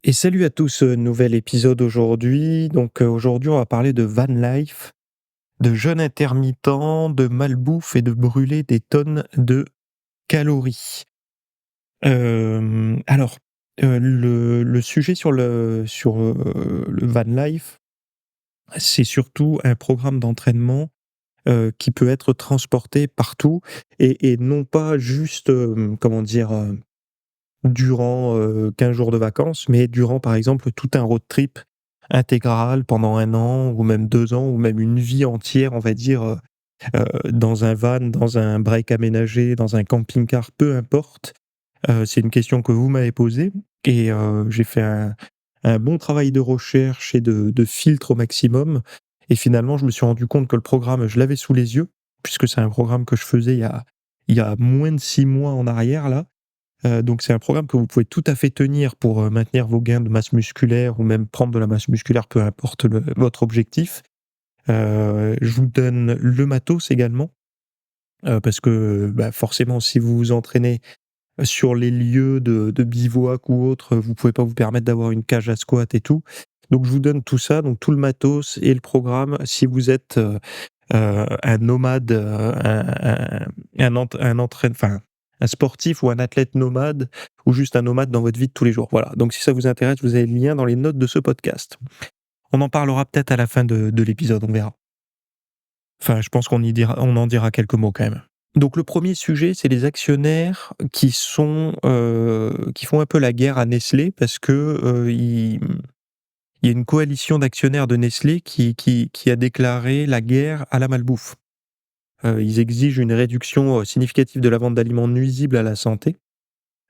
Et salut à tous, nouvel épisode aujourd'hui. Aujourd'hui, on va parler de van life, de jeûne intermittent, de malbouffe et de brûler des tonnes de calories. Alors, le sujet sur le van life, c'est surtout un programme d'entraînement, qui peut être transporté partout et non pas juste, comment dire? Durant, 15 jours de vacances, mais durant, par exemple, tout un road trip intégral pendant 1 an ou même 2 ans ou même une vie entière, on va dire, dans un van, dans un break aménagé, dans un camping-car, peu importe. C'est une question que vous m'avez posée et j'ai fait un bon travail de recherche et de filtre au maximum et finalement, je me suis rendu compte que le programme, je l'avais sous les yeux, puisque c'est un programme que je faisais il y a moins de 6 mois en arrière là. Donc c'est un programme que vous pouvez tout à fait tenir pour, maintenir vos gains de masse musculaire ou même prendre de la masse musculaire, peu importe votre objectif. Je vous donne le matos également, parce que, bah, forcément si vous vous entraînez sur les lieux de bivouac ou autres, vous pouvez pas vous permettre d'avoir une cage à squat et tout. Donc je vous donne tout ça, donc tout le matos et le programme si vous êtes, un nomade, un sportif ou un athlète nomade ou juste un nomade dans votre vie de tous les jours. Voilà, donc si ça vous intéresse, vous avez le lien dans les notes de ce podcast. On en parlera peut-être à la fin de l'épisode, on verra. Enfin, je pense on en dira quelques mots quand même. Donc le premier sujet, c'est les actionnaires qui font un peu la guerre à Nestlé parce que, il y a une coalition d'actionnaires de Nestlé qui a déclaré la guerre à la malbouffe. Ils exigent une réduction, significative de la vente d'aliments nuisibles à la santé.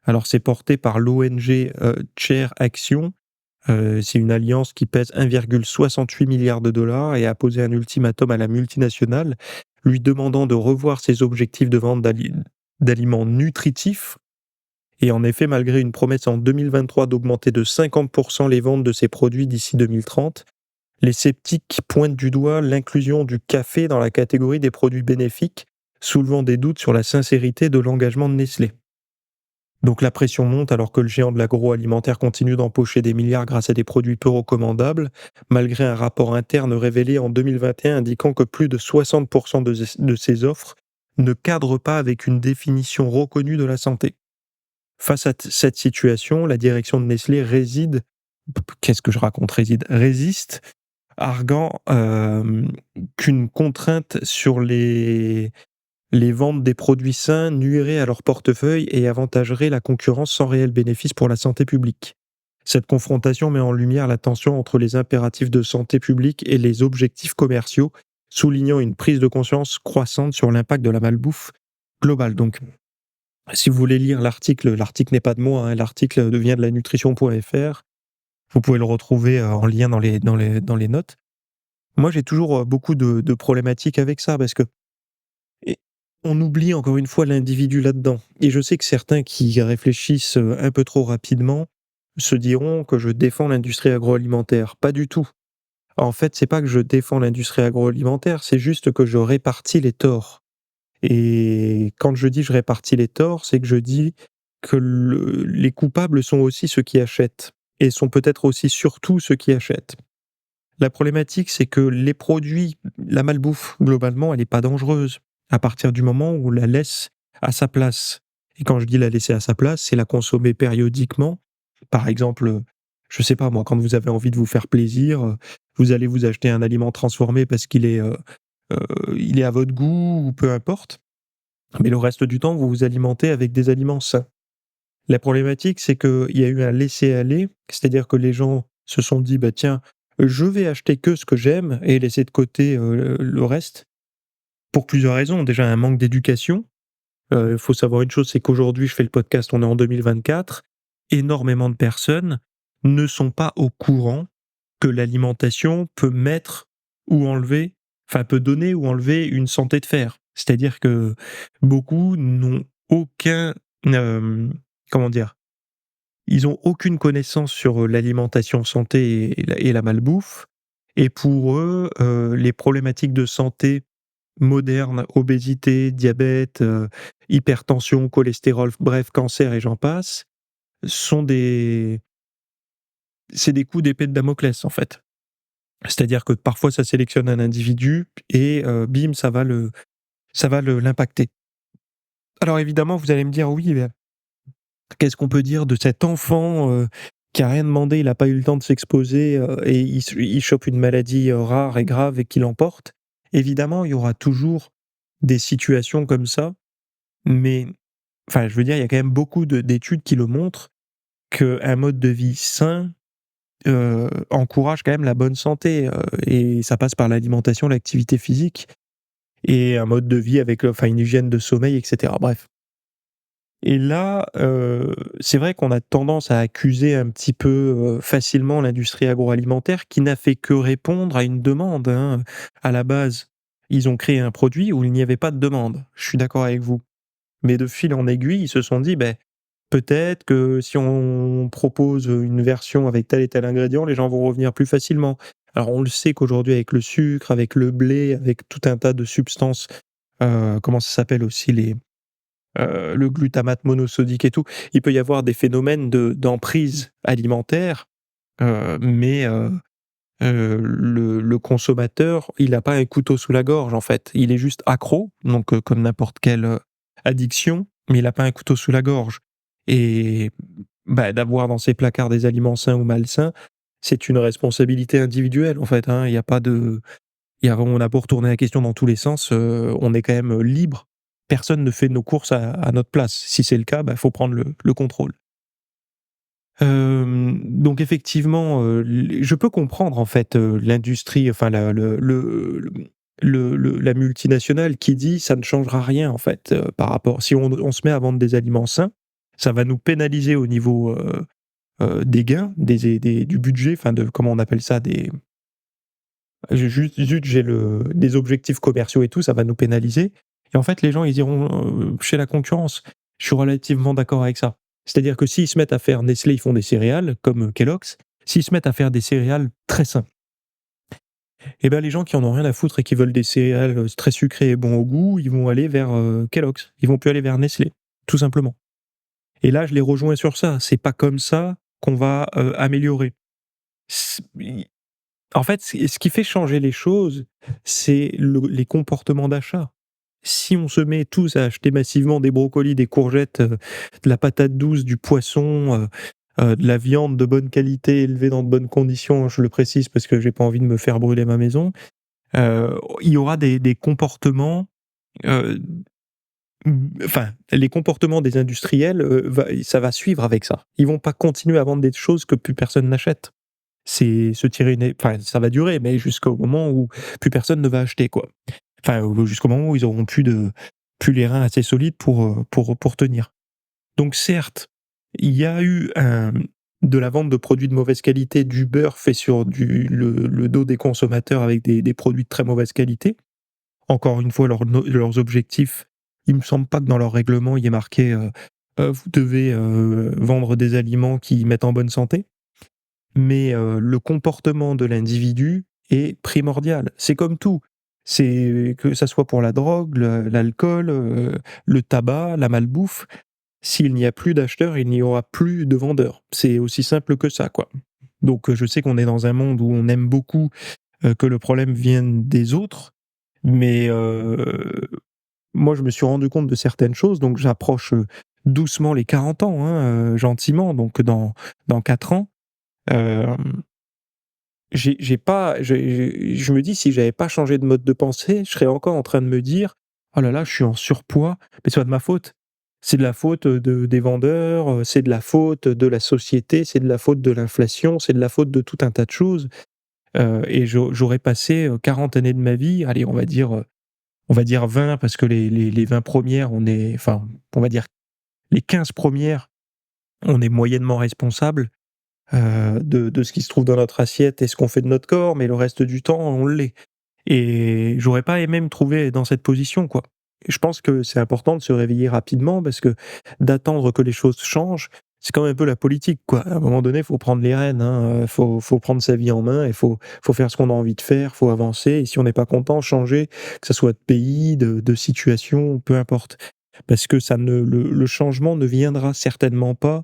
Alors c'est porté par l'ONG, Chair Action. C'est une alliance qui pèse 1,68 milliard de dollars et a posé un ultimatum à la multinationale, lui demandant de revoir ses objectifs de vente d'aliments nutritifs. Et en effet, malgré une promesse en 2023 d'augmenter de 50 les ventes de ces produits d'ici 2030, les sceptiques pointent du doigt l'inclusion du café dans la catégorie des produits bénéfiques, soulevant des doutes sur la sincérité de l'engagement de Nestlé. Donc la pression monte alors que le géant de l'agroalimentaire continue d'empocher des milliards grâce à des produits peu recommandables, malgré un rapport interne révélé en 2021 indiquant que plus de 60% de ces offres ne cadrent pas avec une définition reconnue de la santé. Face à cette situation, la direction de Nestlé qu'est-ce que je raconte, résiste, arguant qu'une contrainte sur les ventes des produits sains nuirait à leur portefeuille et avantagerait la concurrence sans réel bénéfice pour la santé publique. Cette confrontation met en lumière la tension entre les impératifs de santé publique et les objectifs commerciaux, soulignant une prise de conscience croissante sur l'impact de la malbouffe globale. Donc, si vous voulez lire l'article n'est pas de moi, hein, l'article vient de la nutrition.fr. Vous pouvez le retrouver en lien dans les notes. Moi, j'ai toujours beaucoup de problématiques avec ça parce que et on oublie encore une fois l'individu là-dedans. Et je sais que certains qui réfléchissent un peu trop rapidement se diront que je défends l'industrie agroalimentaire. Pas du tout. En fait, c'est pas que je défends l'industrie agroalimentaire, c'est juste que je répartis les torts. Et quand je dis je répartis les torts, c'est que je dis que les coupables sont aussi ceux qui achètent et sont peut-être aussi surtout ceux qui achètent. La problématique, c'est que les produits, la malbouffe, globalement, elle n'est pas dangereuse à partir du moment où on la laisse à sa place. Et quand je dis la laisser à sa place, c'est la consommer périodiquement. Par exemple, je sais pas moi, quand vous avez envie de vous faire plaisir, vous allez vous acheter un aliment transformé parce il est à votre goût ou peu importe. Mais le reste du temps, vous vous alimentez avec des aliments sains. La problématique, c'est qu'il y a eu un laisser-aller, c'est-à-dire que les gens se sont dit: «Bah, tiens, je vais acheter que ce que j'aime et laisser de côté, le reste», pour plusieurs raisons. Déjà, un manque d'éducation. Il faut savoir une chose, c'est qu'aujourd'hui, je fais le podcast, on est en 2024, énormément de personnes ne sont pas au courant que l'alimentation peut mettre ou enlever, enfin, peut donner ou enlever une santé de fer. C'est-à-dire que beaucoup n'ont aucun, comment dire? Ils ont aucune connaissance sur, l'alimentation santé et la malbouffe et pour eux, les problématiques de santé modernes, obésité, diabète, hypertension, cholestérol, bref, cancer et j'en passe, sont des c'est des coups d'épée de Damoclès, en fait. C'est-à-dire que parfois ça sélectionne un individu et bim, ça va l'impacter. Alors évidemment, vous allez me dire: «Oui, mais qu'est-ce qu'on peut dire de cet enfant, qui a rien demandé, il a pas eu le temps de s'exposer, et il chope une maladie, rare et grave et qui l'emporte?» Évidemment, il y aura toujours des situations comme ça, mais enfin, je veux dire, il y a quand même beaucoup d'études qui le montrent, qu'un mode de vie sain, encourage quand même la bonne santé, et ça passe par l'alimentation, l'activité physique et un mode de vie avec, enfin une hygiène de sommeil et cetera. Bref. Et là, c'est vrai qu'on a tendance à accuser un petit peu, facilement l'industrie agroalimentaire qui n'a fait que répondre à une demande, hein. À la base, ils ont créé un produit où il n'y avait pas de demande. Je suis d'accord avec vous. Mais de fil en aiguille, ils se sont dit: «Beh, peut-être que si on propose, une version avec tel et tel ingrédient, les gens vont revenir plus facilement». Alors on le sait qu'aujourd'hui avec le sucre, avec le blé, avec tout un tas de substances, comment ça s'appelle aussi le glutamate monosodique et tout, il peut y avoir des phénomènes d'emprise alimentaire, mais le consommateur, il n'a pas un couteau sous la gorge, en fait. Il est juste accro, donc comme n'importe quelle, addiction, mais il n'a pas un couteau sous la gorge et bah, d'avoir dans ses placards des aliments sains ou malsains, c'est une responsabilité individuelle, en fait, hein. Il y a pas de on a beau retourner la question dans tous les sens, on est quand même libre. Personne ne fait nos courses à notre place. Si c'est le cas, bah, faut prendre le contrôle. Donc effectivement, je peux comprendre en fait, l'industrie, enfin la multinationale qui dit: «Ça ne changera rien en fait, par rapport si on se met à vendre des aliments sains, ça va nous pénaliser au niveau, des gains, du budget», enfin de comment on appelle ça? J'ai des objectifs commerciaux et tout, ça va nous pénaliser et en fait, les gens, ils iront, chez la concurrence. Je suis relativement d'accord avec ça. C'est-à-dire que s'ils se mettent à faire Nestlé, ils font des céréales comme, Kellogg's. S'ils se mettent à faire des céréales très sains et ben, les gens qui en ont rien à foutre et qui veulent des céréales, très sucrées et bons au goût, ils vont aller vers, Kellogg's. Ils vont plus aller vers Nestlé, tout simplement et là, je les rejoins sur ça. C'est pas comme ça qu'on va, améliorer. C En fait, ce qui fait changer les choses, c'est les comportements d'achat. Si on se met tous à acheter massivement des brocolis, des courgettes, de la patate douce, du poisson, de la viande de bonne qualité, élevée dans de bonnes conditions, je le précise parce que j'ai pas envie de me faire brûler ma maison, il y aura des comportements, heu, enfin, les comportements des industriels, ça va suivre avec ça. Ils vont pas continuer à vendre des choses que plus personne n'achète. C'est se tirer une é enfin, ça va durer, mais jusqu'au moment où plus personne ne va acheter, quoi. Enfin, ou jusqu'au moment où ils auront plus les reins assez solides pour tenir. Donc certes, il y a eu de la vente de produits de mauvaise qualité, du beurre fait sur le dos des consommateurs avec des produits de très mauvaise qualité. Encore une fois, leurs objectifs, il me semble pas que dans leur règlement, il y ait marqué, «Vous devez, vendre des aliments qui mettent en bonne santé». Mais le comportement de l'individu est primordial. C'est comme tout. C'est que ça soit pour la drogue, l'alcool, le tabac, la malbouffe, s'il n'y a plus d'acheteurs, il n'y aura plus de vendeurs. C'est aussi simple que ça, quoi. Donc je sais qu'on est dans un monde où on aime beaucoup, que le problème vienne des autres, mais moi je me suis rendu compte de certaines choses, donc j'approche, doucement les 40 ans, hein, gentiment, donc dans 4 ans. Hem j'ai pas je me dis: «Si j'avais pas changé de mode de pensée, je serais encore en train de me dire: "Oh là là, je suis en surpoids", mais c'est pas de ma faute. C'est de la faute, des vendeurs, c'est de la faute de la société, c'est de la faute de l'inflation, c'est de la faute de tout un tas de choses». Et j'aurais passé, 40 années de ma vie, allez, on va dire 20 parce que les 20 premières, enfin, on va dire les 15 premières, on est moyennement responsable. De ce qui se trouve dans notre assiette et ce qu'on fait de notre corps, mais le reste du temps, on l'est et j'aurais pas aimé me trouver dans cette position, quoi. Et je pense que c'est important de se réveiller rapidement parce que d'attendre que les choses changent, c'est quand même un peu la politique, quoi. À un moment donné, il faut prendre les rênes, hein, faut prendre sa vie en main et faut faire ce qu'on a envie de faire, faut avancer et si on n'est pas content, changer, que ça soit de pays, de situation, peu importe. Parce que ça ne le changement ne viendra certainement pas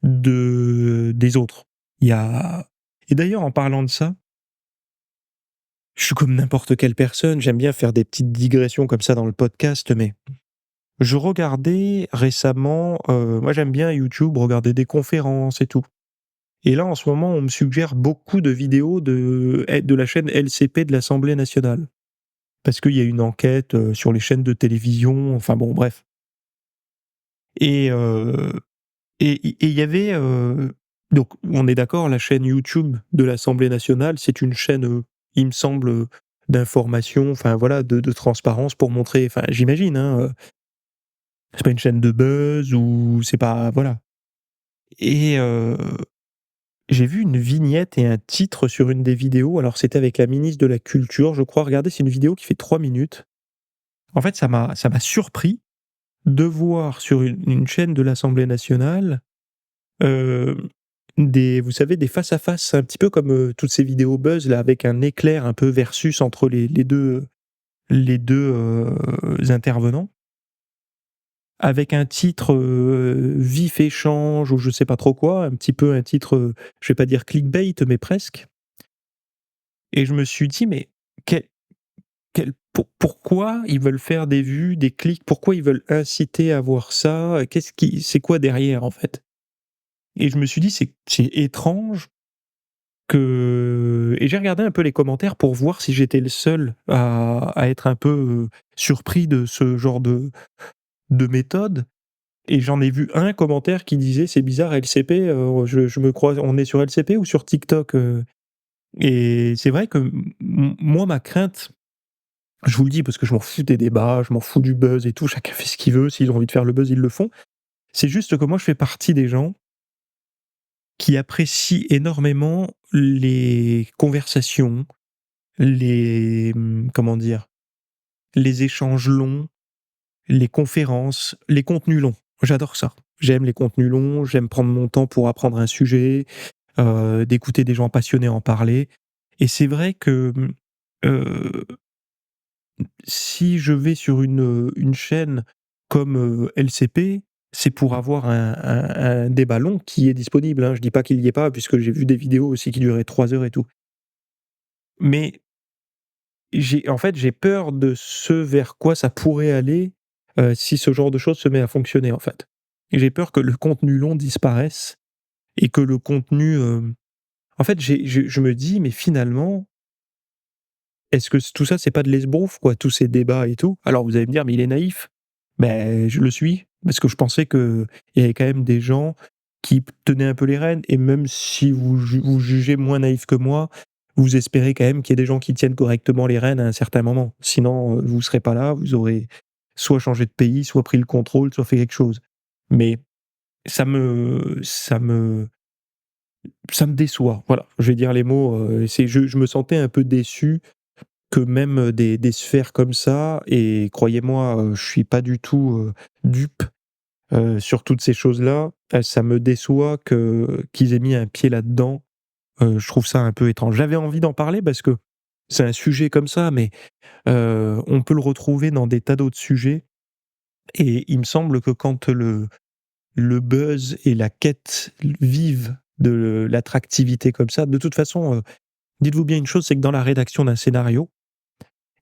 des autres. Il y a et d'ailleurs en parlant de ça, je suis comme n'importe quelle personne, j'aime bien faire des petites digressions comme ça dans le podcast, mais je regardais récemment, moi j'aime bien YouTube, regarder des conférences et tout. Et là, en ce moment, on me suggère beaucoup de vidéos de la chaîne LCP de l'Assemblée nationale. Parce qu'il y a une enquête, sur les chaînes de télévision, enfin bon, bref. Et il y avait, donc on est d'accord, la chaîne YouTube de l'Assemblée nationale, c'est une chaîne, il me semble, d'information, enfin voilà, de transparence pour montrer, enfin j'imagine, hein, c'est pas une chaîne de buzz ou c'est pas voilà. Et j'ai vu une vignette et un titre sur une des vidéos, alors c'était avec la ministre de la culture, je crois. Regardez, c'est une vidéo qui fait 3 minutes. En fait, ça m'a surpris de voir sur une chaîne de l'Assemblée nationale, heu, des vous savez, des face à face, un petit peu comme, toutes ces vidéos buzz là, avec un éclair un peu versus entre les deux intervenants, avec un titre, «Vif échange» ou je sais pas trop quoi, un petit peu un titre, je vais pas dire clickbait, mais presque. Et je me suis dit: «Mais quel pourquoi ils veulent faire des vues, des clics? Pourquoi ils veulent inciter à voir ça? C'est quoi derrière, en fait?» Et je me suis dit: «C'est étrange que» et j'ai regardé un peu les commentaires pour voir si j'étais le seul à être un peu, surpris de ce genre de méthode, et j'en ai vu un commentaire qui disait: «C'est bizarre LCP, je me crois on est sur LCP ou sur TikTok?» Et c'est vrai que moi, ma crainte, je vous le dis parce que je m'en fous des débats, je m'en fous du buzz et tout, chacun fait ce qu'il veut, s'ils ont envie de faire le buzz, ils le font. C'est juste que moi, je fais partie des gens qui apprécient énormément les conversations, comment dire? Les échanges longs, les conférences, les contenus longs. J'adore ça. J'aime les contenus longs, j'aime prendre mon temps pour apprendre un sujet, d'écouter des gens passionnés en parler, et c'est vrai que, heu si je vais sur une chaîne comme, LCP, c'est pour avoir un débat long qui est disponible, hein. Je dis pas qu'il y est pas, puisque j'ai vu des vidéos aussi qui duraient 3 heures et tout. Mais j'ai peur de ce vers quoi ça pourrait aller, si ce genre de choses se met à fonctionner, en fait. Et j'ai peur que le contenu long disparaisse et que le contenu, en fait, je me dis: «Mais finalement, est-ce que tout ça, c'est pas de l'esbrouffe, quoi, tous ces débats et tout?» Alors vous allez me dire: «Mais il est naïf». Ben je le suis, parce que je pensais qu'il y avait quand même des gens qui tenaient un peu les rênes, et même si vous jugez moins naïf que moi, vous espérez quand même qu'il y ait des gens qui tiennent correctement les rênes à un certain moment. Sinon, vous serez pas là, vous aurez soit changé de pays, soit pris le contrôle, soit fait quelque chose. Mais ça me déçoit, voilà, je vais dire les mots, c'est je me sentais un peu déçu que même, des sphères comme ça, et croyez-moi, je suis pas du tout, dupe, sur toutes ces choses-là, ça me déçoit qu'ils aient mis un pied là-dedans, je trouve ça un peu étrange. J'avais envie d'en parler parce que c'est un sujet comme ça, mais on peut le retrouver dans des tas d'autres sujets, et il me semble que quand le buzz et la quête vive de l'attractivité comme ça, de toute façon, dites-vous bien une chose, c'est que dans la rédaction d'un scénario,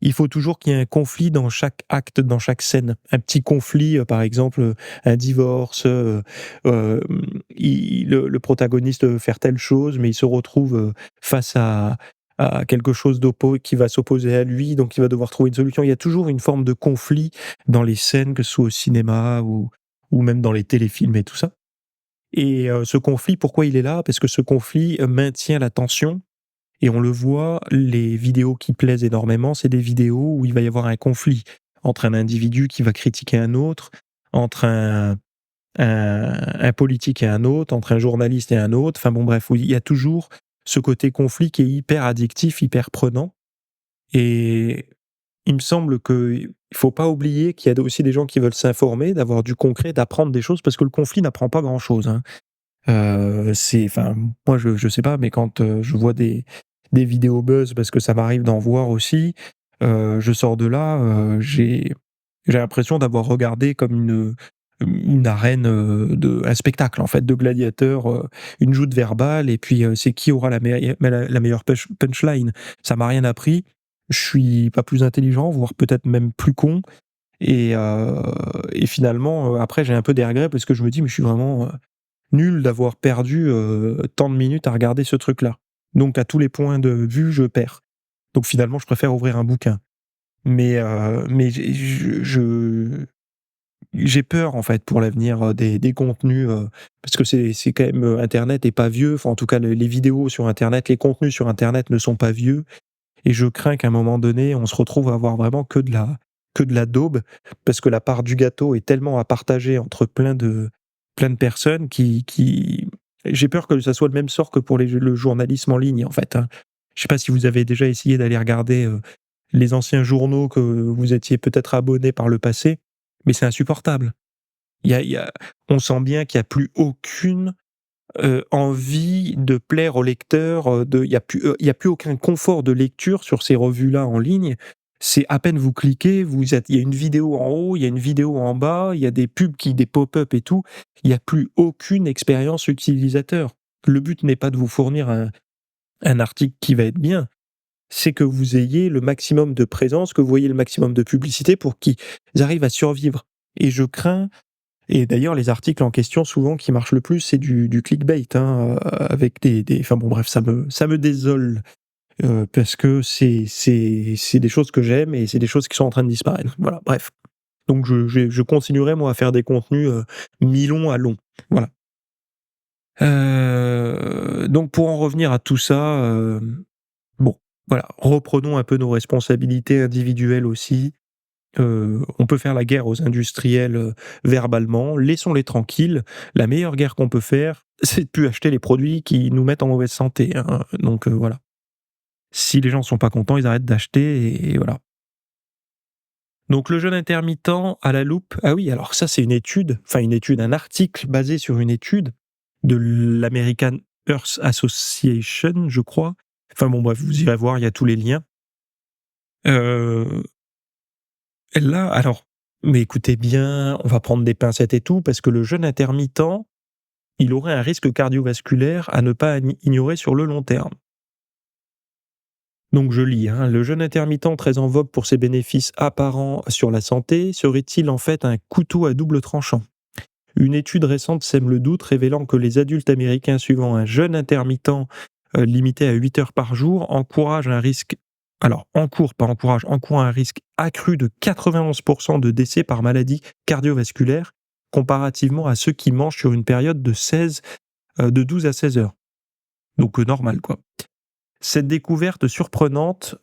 il faut toujours qu'il y ait un conflit dans chaque acte, dans chaque scène. Un petit conflit, par exemple, un divorce, hem, le protagoniste veut faire telle chose, mais il se retrouve, face à quelque chose qui va s'opposer à lui, donc il va devoir trouver une solution. Il y a toujours une forme de conflit dans les scènes, que ce soit au cinéma ou même dans les téléfilms et tout ça, et ce conflit, pourquoi il est là? Parce que ce conflit, maintient la tension, et on le voit, les vidéos qui plaisent énormément, c'est des vidéos où il va y avoir un conflit entre un individu qui va critiquer un autre, entre un politique et un autre, entre un journaliste et un autre, enfin bon bref, où il y a toujours ce côté conflit qui est hyper addictif, hyper prenant, et il me semble qu'il faut pas oublier qu'il y a aussi des gens qui veulent s'informer, d'avoir du concret, d'apprendre des choses, parce que le conflit n'apprend pas grand-chose, hein. Enfin, moi je sais pas, mais quand, je vois des vidéos buzz, parce que ça m'arrive d'en voir aussi, je sors de là, j'ai l'impression d'avoir regardé comme une arène, un spectacle en fait de gladiateurs, une joute verbale et puis, c'est qui aura la meilleure punchline. Ça m'a rien appris. Je suis pas plus intelligent, voire peut-être même plus con et heu et finalement, après j'ai un peu des regrets parce que je me dis: «Mais je suis vraiment, nul d'avoir perdu, tant de minutes à regarder ce truc-là». Donc à tous les points de vue, je perds. Donc finalement, je préfère ouvrir un bouquin. Mais j'ai peur en fait pour l'avenir, des contenus, parce que c'est quand même, internet est pas vieux, enfin en tout cas les vidéos sur internet, les contenus sur internet ne sont pas vieux et je crains qu'à un moment donné, on se retrouve à avoir vraiment que de la daube, parce que la part du gâteau est tellement à partager entre plein de personnes qui j'ai peur que ça soit le même sort que pour le journalisme en ligne en fait, hein. Je sais pas si vous avez déjà essayé d'aller regarder, les anciens journaux que vous étiez peut-être abonné par le passé, mais c'est insupportable. Il y a on sent bien qu'il y a plus aucune, envie de plaire au lecteur, il y a plus aucun confort de lecture sur ces revues-là en ligne. C'est à peine vous cliquez, il y a une vidéo en haut, il y a une vidéo en bas, il y a des pubs des pop-up et tout. Il y a plus aucune expérience utilisateur. Le but n'est pas de vous fournir un article qui va être bien, c'est que vous ayez le maximum de présence, que vous voyez le maximum de publicité pour qu'ils arrivent à survivre et je crains et d'ailleurs les articles en question souvent qui marchent le plus, c'est du clickbait, hein, avec des enfin bon bref, ça me désole, parce que c'est des choses que j'aime et c'est des choses qui sont en train de disparaître. Voilà, bref. Donc je continuerai moi à faire des contenus, mi-longs à longs. Voilà. Donc pour en revenir à tout ça, bon, voilà, reprenons un peu nos responsabilités individuelles aussi. On peut faire la guerre aux industriels, verbalement, laissons-les tranquilles. La meilleure guerre qu'on peut faire, c'est de plus acheter les produits qui nous mettent en mauvaise santé, hein, donc voilà. Si les gens sont pas contents, ils arrêtent d'acheter et voilà. Donc le jeûne intermittent à la loupe, ah oui, alors ça c'est une étude, un article basé sur une étude de l'American Earth Association, je crois. Enfin bon bref, vous irez voir, il y a tous les liens. Heu Là, alors, mais écoutez bien, on va prendre des pincettes et tout, parce que le jeûne intermittent, il aurait un risque cardiovasculaire à ne pas ignorer sur le long terme. Donc je lis, hein, le jeûne intermittent très en vogue pour ses bénéfices apparents sur la santé serait-il en fait un couteau à double tranchant? Une étude récente sème le doute, révélant que les adultes américains suivant un jeûne intermittent limité à 8 heures par jour encouragent un risque, alors encourent, pas encouragent, encourent un risque accru de 91% de décès par maladie cardiovasculaire, comparativement à ceux qui mangent sur une période de 12 à 16 heures. Donc normal quoi. Cette découverte surprenante,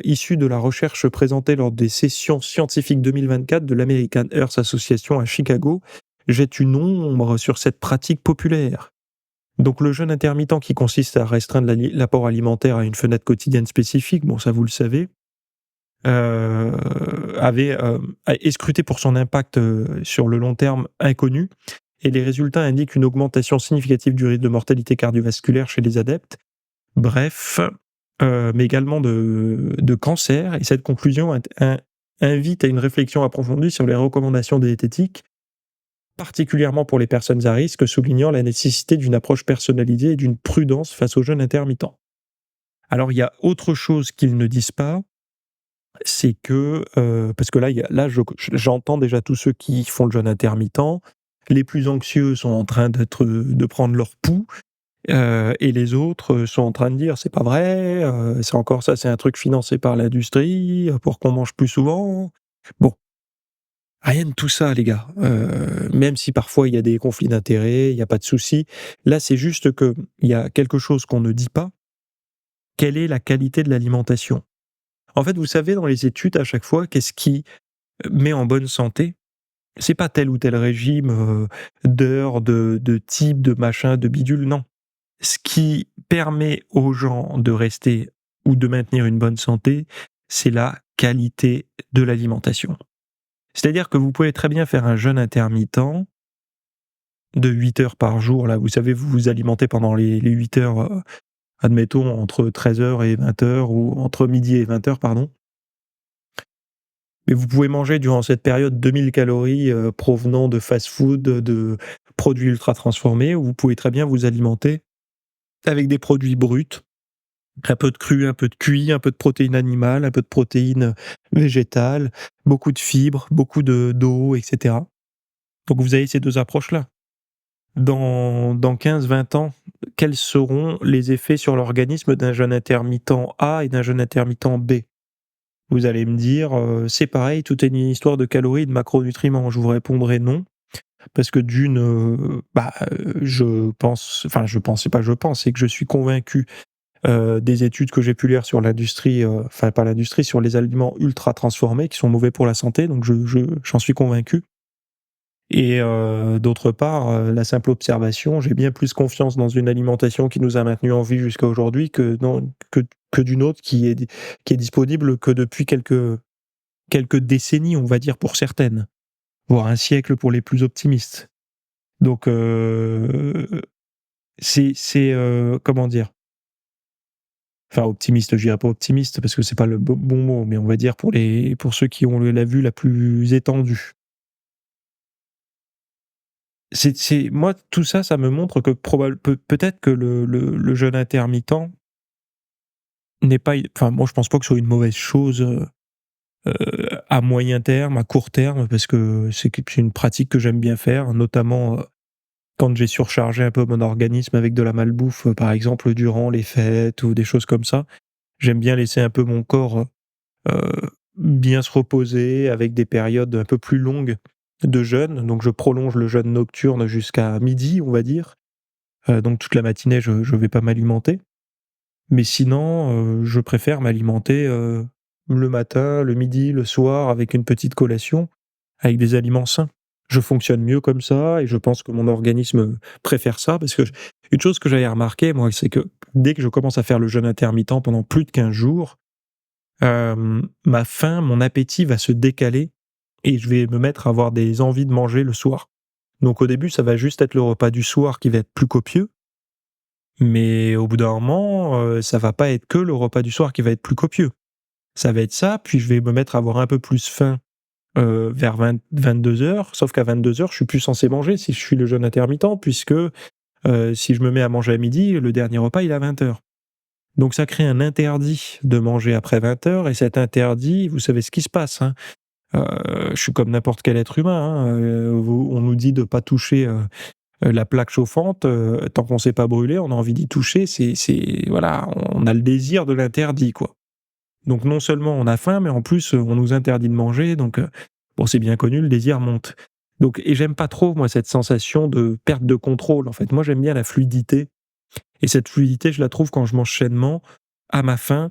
issue de la recherche présentée lors des sessions scientifiques 2024 de l'American Earth Association à Chicago, jette une ombre sur cette pratique populaire. Donc le jeûne intermittent qui consiste à restreindre l'apport alimentaire à une fenêtre quotidienne spécifique, bon ça vous le savez, heu, est scruté pour son impact, sur le long terme inconnu et les résultats indiquent une augmentation significative du risque de mortalité cardiovasculaire chez les adeptes. Bref, mais également de cancer et cette conclusion invite à une réflexion approfondie sur les recommandations diététiques, particulièrement pour les personnes à risque, soulignant la nécessité d'une approche personnalisée et d'une prudence face au jeûne intermittent. Alors il y a autre chose qu'ils ne disent pas, c'est que, parce que j'entends déjà tous ceux qui font le jeûne intermittent, les plus anxieux sont en train de prendre leur pouls. Et les autres, sont en train de dire: «C'est pas vrai, c'est encore ça, c'est un truc financé par l'industrie, pour qu'on mange plus souvent». Bon, rien de tout ça les gars, même si parfois il y a des conflits d'intérêts, il y a pas de souci. Là, c'est juste qu'il y a quelque chose qu'on ne dit pas, quelle est la qualité de l'alimentation? En fait, vous savez, dans les études, à chaque fois, qu'est-ce qui met en bonne santé? C'est pas tel ou tel régime, d'heures, de type, de machin, de bidule, non. Ce qui permet aux gens de rester ou de maintenir une bonne santé, c'est la qualité de l'alimentation. C'est-à-dire que vous pouvez très bien faire un jeûne intermittent de 8 heures par jour. Là, vous savez, vous vous alimentez pendant les 8 heures, admettons entre 13 heures et 20 heures ou entre midi et 20 heures, pardon. Mais vous pouvez manger durant cette période 2 000 calories, provenant de fast-food, de produits ultra transformés, ou vous pouvez très bien vous alimenter avec des produits bruts, un peu de cru, un peu de cuit, un peu de protéines animales, un peu de protéines végétales, beaucoup de fibres, beaucoup d'eau, et cetera. Donc vous avez ces 2 approches-là. Dans 15-20 ans, quels seront les effets sur l'organisme d'un jeûne intermittent A et d'un jeûne intermittent B? Vous allez me dire, «C'est pareil, tout est une histoire de calories et de macronutriments». Je vous répondrai: «Non», parce que d'une, c'est pas je pense, c'est que je suis convaincu, des études que j'ai pu lire sur l'industrie, enfin pas l'industrie, sur les aliments ultra transformés qui sont mauvais pour la santé, donc j'en suis convaincu. Et d'autre part, la simple observation, j'ai bien plus confiance dans une alimentation qui nous a maintenus en vie jusqu'à aujourd'hui que d'une autre qui est disponible que depuis quelques décennies, on va dire, pour certaines, voire un siècle pour les plus optimistes. Donc comment dire? Enfin optimiste, je dirais pas optimiste parce que c'est pas le bon mot, mais on va dire pour ceux qui ont la vue la plus étendue. C'est moi, tout ça, ça me montre que peut-être que le jeûne intermittent n'est pas, enfin, moi, je pense pas que ce soit une mauvaise chose, à moyen terme, à court terme, parce que c'est une pratique que j'aime bien faire, notamment, quand j'ai surchargé un peu mon organisme avec de la malbouffe, par exemple, durant les fêtes ou des choses comme ça. J'aime bien laisser un peu mon corps, bien se reposer avec des périodes un peu plus longues de jeûne. Donc je prolonge le jeûne nocturne jusqu'à midi, on va dire. Donc toute la matinée, je vais pas m'alimenter. Mais sinon, je préfère m'alimenter, le matin, le midi, le soir, avec une petite collation, avec des aliments sains. Je fonctionne mieux comme ça et je pense que mon organisme préfère ça parce que une chose que j'avais remarqué, moi, c'est que dès que je commence à faire le jeûne intermittent pendant plus de 15 jours, ma faim, mon appétit va se décaler et je vais me mettre à avoir des envies de manger le soir. Donc au début, ça va juste être le repas du soir qui va être plus copieux, mais au bout d'un moment, ça va pas être que le repas du soir qui va être plus copieux. Ça va être ça, puis je vais me mettre à avoir un peu plus faim, vers 22 heures. Sauf qu'à 22 heures, je suis plus censé manger si je suis le jeûne intermittent puisque, si je me mets à manger à midi, le dernier repas, il est à 20 heures. Donc ça crée un interdit de manger après 20 heures et cet interdit, vous savez ce qui se passe, hein. Je suis comme n'importe quel être humain, hein, on nous dit de pas toucher, la plaque chauffante, tant qu'on s'est pas brûlé, on a envie d'y toucher, voilà, on a le désir de l'interdit, quoi. Donc non seulement on a faim, mais en plus, on nous interdit de manger, donc bon, c'est bien connu, le désir monte. Donc et j'aime pas trop moi cette sensation de perte de contrôle, en fait. Moi, j'aime bien la fluidité et cette fluidité, je la trouve quand je mange sainement, à ma faim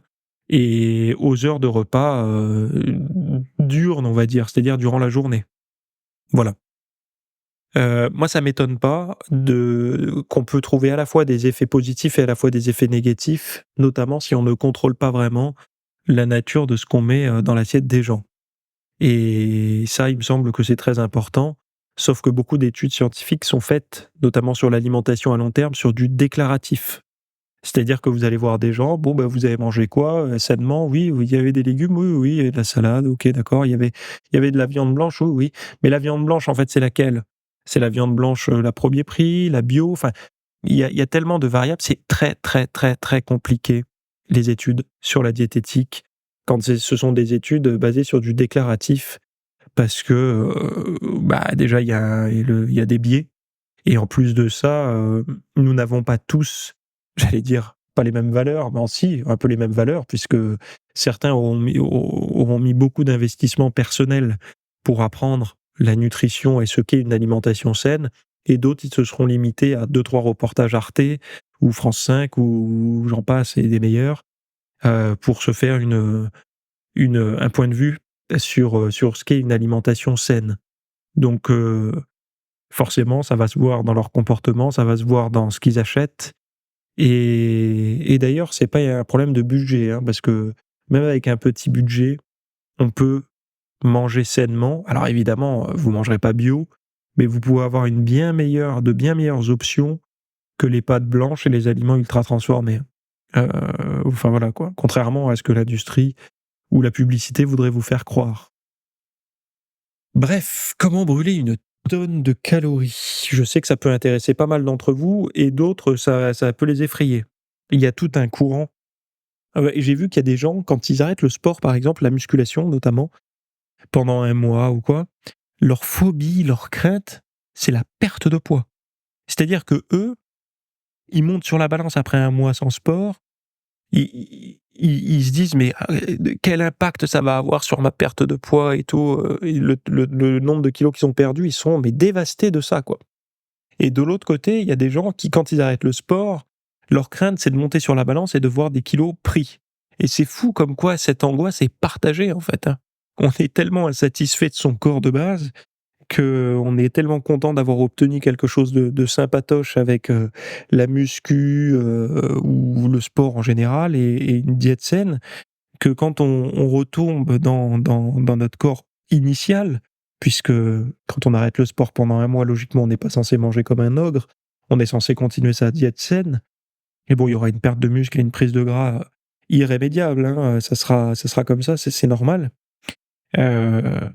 et aux heures de repas, diurnes, on va dire, c'est-à-dire durant la journée. Voilà. Moi, ça m'étonne pas de qu'on peut trouver à la fois des effets positifs et à la fois des effets négatifs, notamment si on ne contrôle pas vraiment la nature de ce qu'on met, dans l'assiette des gens. Et ça, il me semble que c'est très important, sauf que beaucoup d'études scientifiques sont faites, notamment sur l'alimentation à long terme, sur du déclaratif. C'est-à-dire que vous allez voir des gens, bon, bah, vous avez mangé quoi, sainement? Oui, oui, il y avait des légumes, oui, oui, il y avait de la salade, OK, d'accord. Il y avait de la viande blanche, oui, oui. Mais la viande blanche, en fait, c'est laquelle? C'est la viande blanche, la 1 prix, la bio? Enfin, il y a tellement de variables, c'est très, très, très, très compliqué, les études sur la diététique, quand ce sont des études, basées sur du déclaratif parce que, déjà, il y a des biais et en plus de ça, nous n'avons pas tous, j'allais dire, pas les mêmes valeurs, mais si, un peu les mêmes valeurs puisque certains auront mis beaucoup d'investissements personnels pour apprendre la nutrition et ce qu'est une alimentation saine et d'autres, ils se seront limités à deux trois reportages Arte ou France 5 ou j'en passe et des meilleurs, pour se faire un point de vue sur ce qu'est une alimentation saine. Donc forcément, ça va se voir dans leur comportement, ça va se voir dans ce qu'ils achètent et d'ailleurs, c'est pas un problème de budget, hein, parce que même avec un petit budget, on peut manger sainement. Alors évidemment, vous mangerez pas bio, mais vous pouvez avoir de bien meilleures options que les pâtes blanches et les aliments ultra transformés. Enfin voilà quoi, contrairement à ce que l'industrie ou la publicité voudrait vous faire croire. Bref, comment brûler une tonne de calories? Je sais que ça peut intéresser pas mal d'entre vous et d'autres, ça peut les effrayer. Il y a tout un courant. Ah ouais, et j'ai vu qu'il y a des gens, quand ils arrêtent le sport, par exemple, la musculation notamment, pendant un mois ou quoi, leur phobie, leur crainte, c'est la perte de poids. C'est-à-dire que eux, ils montent sur la balance après un mois sans sport, ils se disent: «Mais, quel impact ça va avoir sur ma perte de poids et tout?» Et le nombre de kilos qu'ils ont perdus, ils sont mais dévastés de ça, quoi. Et de l'autre côté, il y a des gens qui, quand ils arrêtent le sport, leur crainte, c'est de monter sur la balance et de voir des kilos pris. Et c'est fou comme quoi cette angoisse est partagée, en fait, hein. On est tellement insatisfait de son corps de base qu'on est tellement content d'avoir obtenu quelque chose de sympatoche avec, la muscu, ou le sport en général et une diète saine, que quand on retombe dans notre corps initial, puisque quand on arrête le sport pendant un mois, logiquement, on n'est pas censé manger comme un ogre, on est censé continuer sa diète saine et bon, il y aura une perte de muscle et une prise de gras irrémédiable, hein, ça sera comme ça, c'est normal. Heu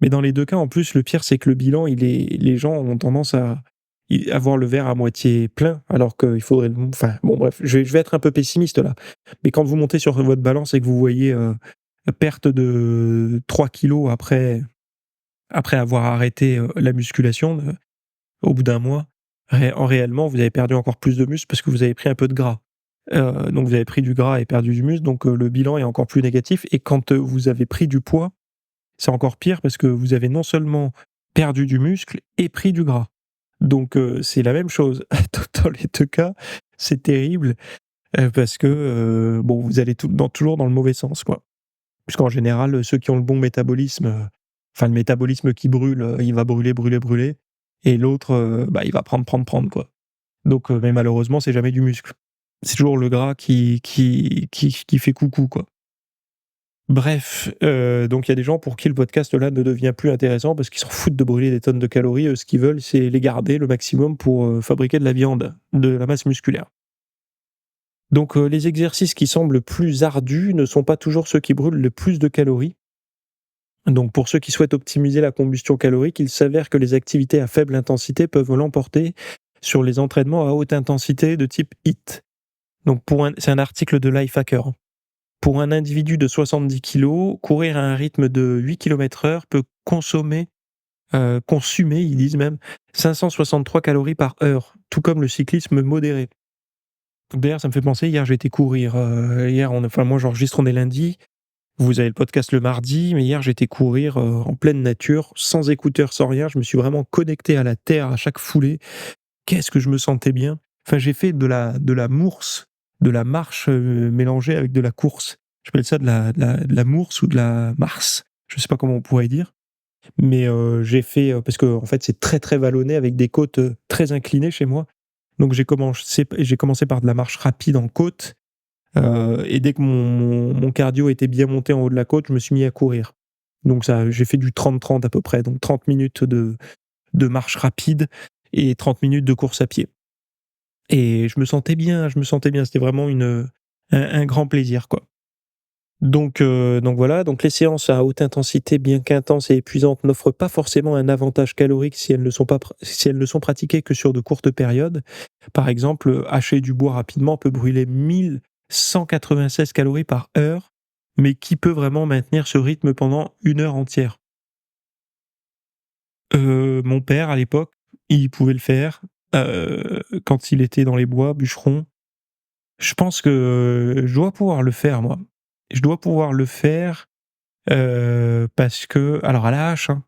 mais dans les 2 cas, en plus, le pire, c'est que le bilan, les gens ont tendance à voir le verre à moitié plein, alors qu'il faudrait enfin, bon bref, je vais être un peu pessimiste là. Mais quand vous montez sur votre balance et que vous voyez, perte de 3 kilos après avoir arrêté, la musculation, au bout d'un mois, réellement, vous avez perdu encore plus de muscle parce que vous avez pris un peu de gras. Donc vous avez pris du gras et perdu du muscle, donc le bilan est encore plus négatif et quand, vous avez pris du poids, c'est encore pire parce que vous avez non seulement perdu du muscle et pris du gras. Donc c'est la même chose. Dans les 2 cas, c'est terrible, parce que, bon, vous allez toujours dans le mauvais sens, quoi. Puisqu'en général, ceux qui ont le bon métabolisme, enfin le métabolisme qui brûle, il va brûler, brûler, brûler et l'autre, bah, il va prendre, prendre, prendre, quoi. Donc mais malheureusement, c'est jamais du muscle. C'est toujours le gras qui fait coucou, quoi. Bref, donc il y a des gens pour qui le podcast là ne devient plus intéressant parce qu'ils s'en foutent de brûler des tonnes de calories, ce qu'ils veulent, c'est les garder le maximum pour, fabriquer de la viande, de la masse musculaire. Donc les exercices qui semblent plus ardus ne sont pas toujours ceux qui brûlent le plus de calories. Donc pour ceux qui souhaitent optimiser la combustion calorique, il s'avère que les activités à faible intensité peuvent l'emporter sur les entraînements à haute intensité de type HIIT. Donc c'est un article de Lifehacker. Pour un individu de 70 kilos, courir à un rythme de 8 km/h peut consumer, ils disent même, 563 calories par heure, tout comme le cyclisme modéré. D'ailleurs, ça me fait penser, hier j'ai été courir, moi j'enregistre, on est lundi, vous avez le podcast le mardi, mais hier j'étais courir, en pleine nature, sans écouteurs, sans rien, je me suis vraiment connecté à la terre à chaque foulée. Qu'est-ce que je me sentais bien! Enfin, j'ai fait de la marche, mélangée avec de la course. J'appelle ça de la mourse ou de la marse, je sais pas comment on pourrait dire, mais j'ai fait, parce qu'en fait, c'est très, très vallonné avec des côtes, très inclinées chez moi. Donc j'ai commencé par de la marche rapide en côte, et dès que mon cardio était bien monté en haut de la côte, je me suis mis à courir. Donc ça j'ai fait du 30-30 à peu près, donc 30 minutes de marche rapide et 30 minutes de course à pied. Et je me sentais bien, c'était vraiment un grand plaisir, quoi. Donc voilà, donc les séances à haute intensité, bien qu'intenses et épuisantes, n'offrent pas forcément un avantage calorique si elles ne sont pratiquées que sur de courtes périodes. Par exemple, hacher du bois rapidement peut brûler 1 196 calories par heure, mais qui peut vraiment maintenir ce rythme pendant 1 heure entière? Mon père à l'époque, il pouvait le faire, quand il était dans les bois, bûcheron. Je pense que je dois pouvoir le faire moi. Je dois pouvoir le faire, parce que alors à la hache, hein,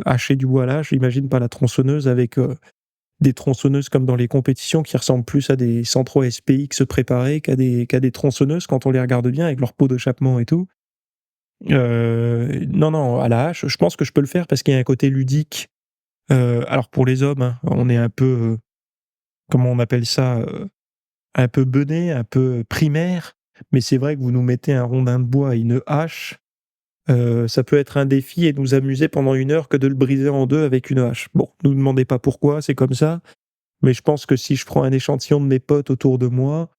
hacher du bois à la hache, j'imagine pas la tronçonneuse avec, des tronçonneuses comme dans les compétitions qui ressemblent plus à des Centro SPX préparés qu'à des tronçonneuses quand on les regarde bien avec leur pot d'échappement et tout. Non, non, à la hache, je pense que je peux le faire parce qu'il y a un côté ludique. Alors pour les hommes, hein, on est un peu, comment on appelle ça? Un peu bené, un peu primaire, mais c'est vrai que vous nous mettez un rondin de bois et une hache, ça peut être un défi et nous amuser pendant 1 heure que de le briser en 2 avec une hache. Bon, nous demandez pas pourquoi, c'est comme ça, mais je pense que si je prends un échantillon de mes potes autour de moi,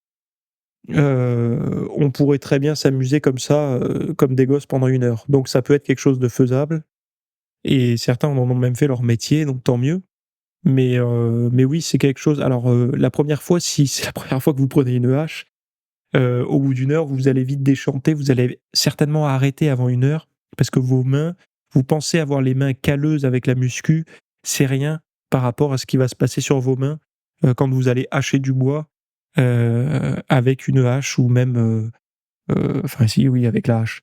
on pourrait très bien s'amuser comme ça, comme des gosses pendant 1 heure. Donc ça peut être quelque chose de faisable et certains en ont même fait leur métier, donc tant mieux. Mais oui, c'est quelque chose. Alors, la première fois, si c'est la première fois que vous prenez une hache, au bout d'une heure, vous allez vite déchanter, vous allez certainement arrêter avant une heure parce que vos mains, vous pensez avoir les mains calleuses avec la muscu, c'est rien par rapport à ce qui va se passer sur vos mains, quand vous allez hacher du bois, avec une hache ou même, enfin si, oui, avec la hache.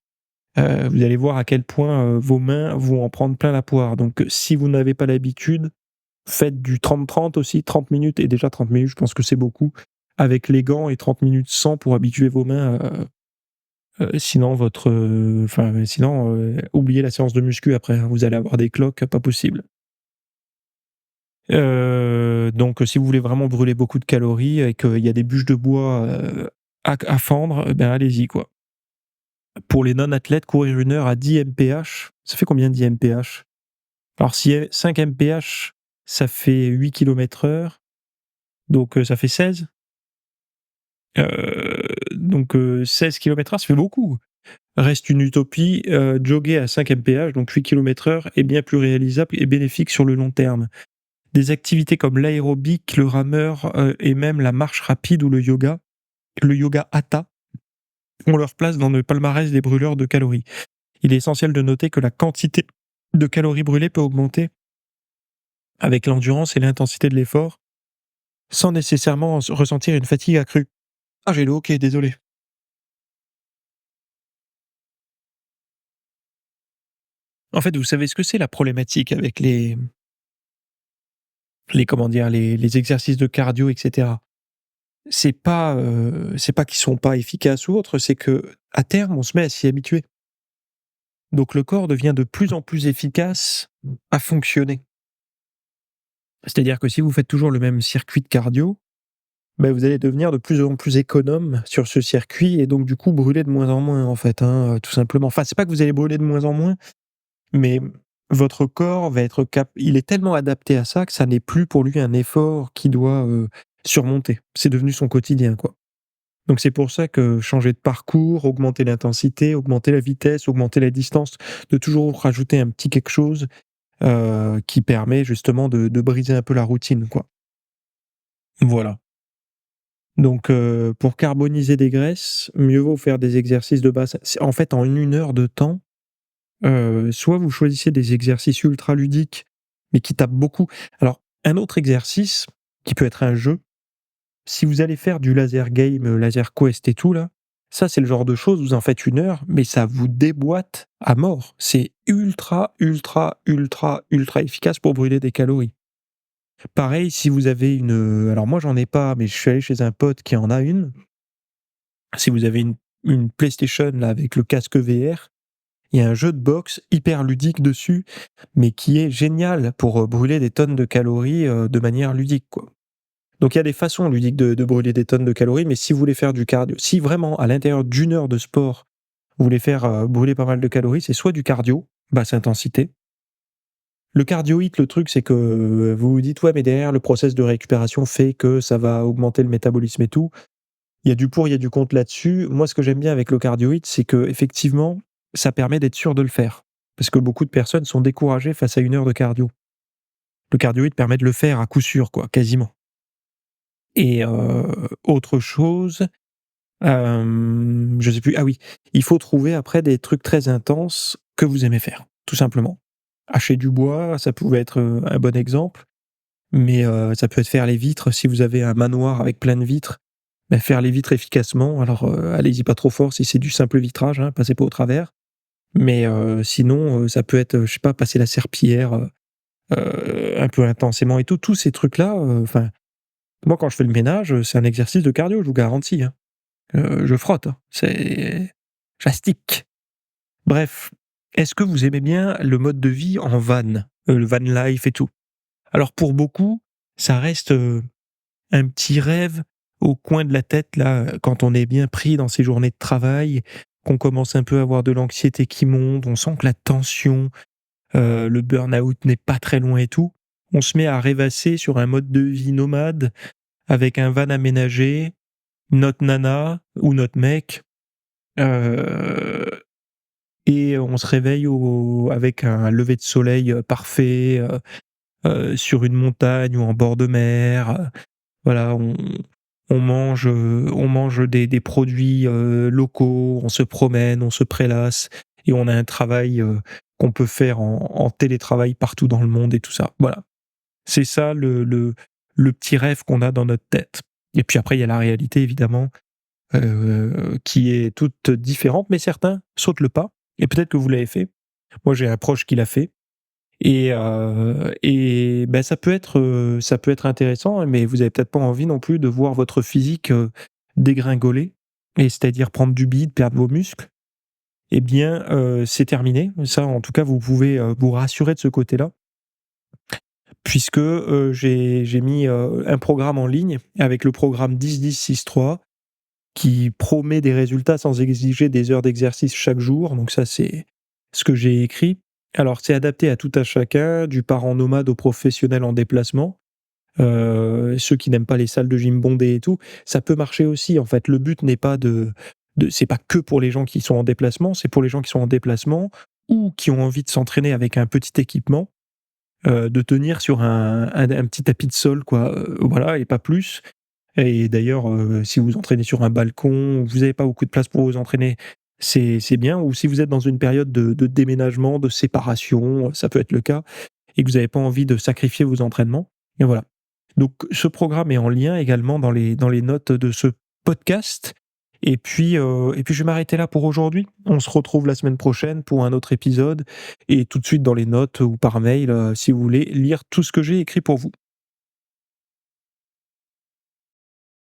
Vous allez voir à quel point, vos mains vont en prendre plein la poire. Donc, si vous n'avez pas l'habitude, faites du 30-30 aussi, 30 minutes, et déjà 30 minutes, je pense que c'est beaucoup, avec les gants, et 30 minutes sans pour habituer vos mains, sinon oubliez la séance de muscu après, hein, vous allez avoir des cloques, pas possible. Donc si vous voulez vraiment brûler beaucoup de calories et qu'il y a des bûches de bois, à fendre, ben allez-y, quoi. Pour les non-athlètes, courir 1 heure à 10 mph, ça fait combien 10 mph? Alors si 5 mph, ça fait 8 km/h, donc ça fait 16. Donc 16 km/h, ça fait beaucoup. Reste une utopie, jogger à 5 mph, donc 8 km/h, est bien plus réalisable et bénéfique sur le long terme. Des activités comme l'aérobic, le rameur, et même la marche rapide ou le yoga hatha, ont leur place dans le palmarès des brûleurs de calories. Il est essentiel de noter que la quantité de calories brûlées peut augmenter avec l'endurance et l'intensité de l'effort, sans nécessairement ressentir une fatigue accrue. Ah, j'ai le hoquet, désolé. En fait, vous savez ce que c'est la problématique avec les comment dire? Les exercices de cardio et cetera? C'est pas qu'ils sont pas efficaces ou autre, c'est qu'à terme, on se met à s'y habituer. Donc le corps devient de plus en plus efficace à fonctionner. C'est-à-dire que si vous faites toujours le même circuit de cardio, bah, vous allez devenir de plus en plus économe sur ce circuit et donc du coup brûler de moins en moins, en fait, hein, tout simplement. Enfin, c'est pas que vous allez brûler de moins en moins, mais votre corps va être il est tellement adapté à ça que ça n'est plus pour lui un effort qu'il doit, surmonter. C'est devenu son quotidien, quoi. Donc c'est pour ça que changer de parcours, augmenter l'intensité, augmenter la vitesse, augmenter la distance, de toujours rajouter un petit quelque chose, qui permet justement de briser un peu la routine, quoi. Voilà. Donc pour carboniser des graisses, mieux vaut faire des exercices de base. C'est en fait, en 1 heure de temps, soit vous choisissez des exercices ultra ludiques, mais qui tapent beaucoup. Alors, un autre exercice, qui peut être un jeu, si vous allez faire du laser game, laser quest et tout là, ça c'est le genre de choses, vous en faites 1 heure, mais ça vous déboîte à mort. C'est ultra, ultra, ultra, ultra efficace pour brûler des calories. Pareil, si vous avez alors moi j'en ai pas, mais je suis allé chez un pote qui en a une. Si vous avez une PlayStation là avec le casque VR, il y a un jeu de boxe hyper ludique dessus, mais qui est génial pour, brûler des tonnes de calories, de manière ludique, quoi. Donc il y a des façons ludiques de brûler des tonnes de calories, mais si vous voulez faire du cardio, si vraiment à l'intérieur d'1 heure de sport, vous voulez faire, brûler pas mal de calories, c'est soit du cardio, basse intensité. Le cardio HIIT, le truc, c'est que, vous vous dites: «Ouais, mais derrière le process de récupération fait que ça va augmenter le métabolisme et tout». Il y a du pour, il y a du contre là-dessus. Moi, ce que j'aime bien avec le cardio HIIT, c'est qu'effectivement, ça permet d'être sûr de le faire. Parce que beaucoup de personnes sont découragées face à 1 heure de cardio. Le cardio HIIT permet de le faire à coup sûr, quoi, quasiment. Et autre chose, je sais plus, ah oui, il faut trouver après des trucs très intenses que vous aimez faire, tout simplement. Hacher du bois, ça pouvait être, un bon exemple, mais ça peut être faire les vitres si vous avez un manoir avec plein de vitres. Bah, faire les vitres efficacement, alors, allez-y pas trop fort si c'est du simple vitrage, hein, passez pas au travers. Mais sinon, ça peut être, je sais pas, passer la serpillière, un peu intensément et tout. Tous ces trucs-là, enfin, moi quand je fais le ménage, c'est un exercice de cardio, je vous garantis, hein. Je frotte, hein, j'astique. Bref, est-ce que vous aimez bien le mode de vie en van? Le van life et tout? Alors pour beaucoup, ça reste, un petit rêve au coin de la tête là, quand on est bien pris dans ses journées de travail, qu'on commence un peu à avoir de l'anxiété qui monte, on sent que la tension, le burn-out n'est pas très loin et tout. On se met à rêvasser sur un mode de vie nomade avec un van aménagé, notre nana ou notre mec, heu, et on se réveille avec un lever de soleil, parfait, sur une montagne ou en bord de mer, voilà, on mange des produits, locaux, on se promène, on se prélasse et on a un travail, qu'on peut faire en télétravail partout dans le monde et tout ça. Voilà. C'est ça le petit rêve qu'on a dans notre tête. Et puis après, il y a la réalité évidemment, qui est toute différente, mais certains sautent le pas et peut-être que vous l'avez fait. Moi, j'ai un proche qui l'a fait et bah, ça peut être intéressant, mais vous avez peut-être pas envie non plus de voir votre physique, dégringoler et c'est-à-dire prendre du bide, perdre vos muscles. Eh bien, c'est terminé. Ça, en tout cas, vous pouvez, vous rassurer de ce côté-là puisque, j'ai mis, un programme en ligne avec le programme 10-10-6-3 qui promet des résultats sans exiger des heures d'exercice chaque jour. Donc ça, c'est ce que j'ai écrit. Alors, c'est adapté à tout à chacun, du parent nomade au professionnel en déplacement. Ceux qui n'aiment pas les salles de gym bondées et tout, ça peut marcher aussi. En fait, le but n'est pas c'est pas que pour les gens qui sont en déplacement, c'est pour les gens qui sont en déplacement ou qui ont envie de s'entraîner avec un petit équipement, de tenir sur un petit tapis de sol, quoi, voilà, et pas plus. Et d'ailleurs, si vous vous entraînez sur un balcon, vous n'avez pas beaucoup de place pour vous entraîner, c'est bien. Ou si vous êtes dans une période de déménagement, de séparation, ça peut être le cas, et que vous n'avez pas envie de sacrifier vos entraînements, et voilà. Donc ce programme est en lien également dans les notes de ce podcast. Et puis je vais m'arrêter là pour aujourd'hui. On se retrouve la semaine prochaine pour un autre épisode et tout de suite dans les notes ou par mail, si vous voulez lire tout ce que j'ai écrit pour vous.